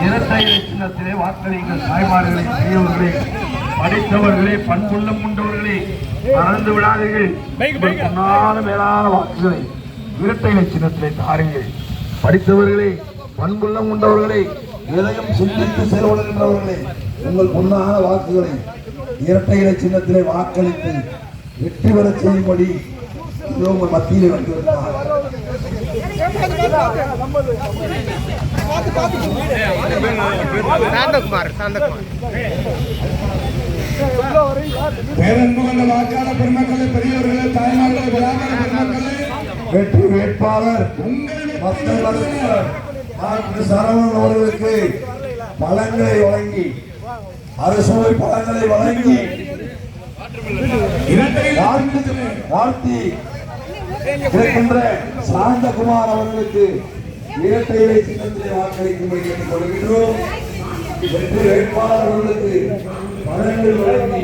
இரட்டை சின்னத்திலே வாக்களிங்கள். தாய்மார்களே, பெரியவர்களே, படித்தவர்களே, பண்புள்ளம் கொண்டவர்களே, மறந்து விடாதீர்கள். மேலான வாக்குகளை இரட்டை சின்னத்திலே தாருங்கள். படித்தவர்களே, பண்புள்ளம் கொண்டவர்களே, எதையும் சிந்தித்து செயல்படுகின்றவர்களே, உங்கள் பொன்னான வாக்குகளை இரட்டை சின்னத்திலே வாக்களித்து வெற்றி பெற செய்யும்படி உங்கள் மத்தியில் வந்திருக்கிறார். வாக்காளர் பெருமக்களே, பெரியவர்களே, தாய்மார்களே, வியாபார பெருமக்களே, வெற்றி வேட்பாளர் சரவணன் அவர்களுக்கு பழங்களை வழங்கி, அரசுவை பழங்களை வழங்கி வாழ்த்தி இருக்கின்ற சாந்தகுமார் அவர்களுக்கு இரட்டை இலை சின்னத்திலே வாக்களிக்கும்படி கேட்டுக் கொள்கின்றோம். வெற்றி வேட்பாளர் அவர்களுக்கு பழங்கள் வழங்கி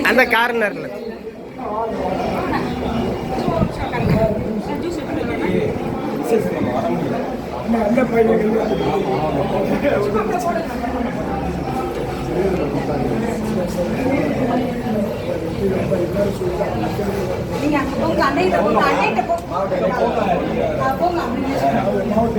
அந்த கார்னர்ல நீங்க அங்க போங்க, அன்னைக்கு போங்க, அன்னைக்கு போங்க மாவட்ட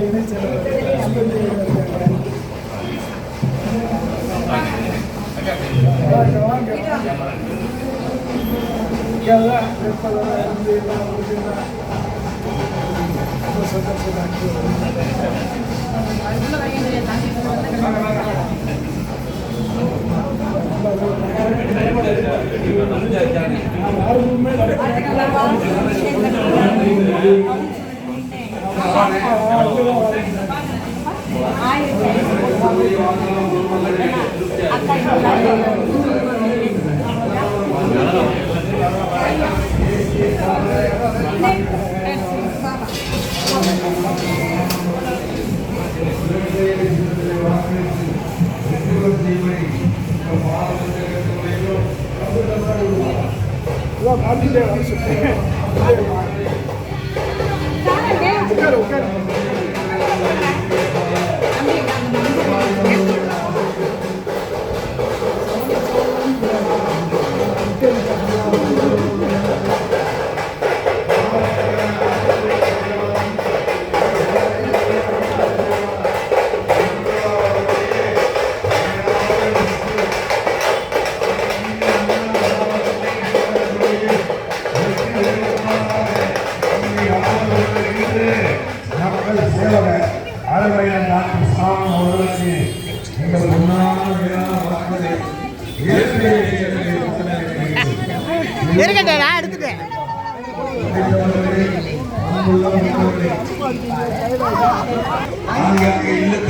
எடுத்துட்டேன். இல்லத்தில்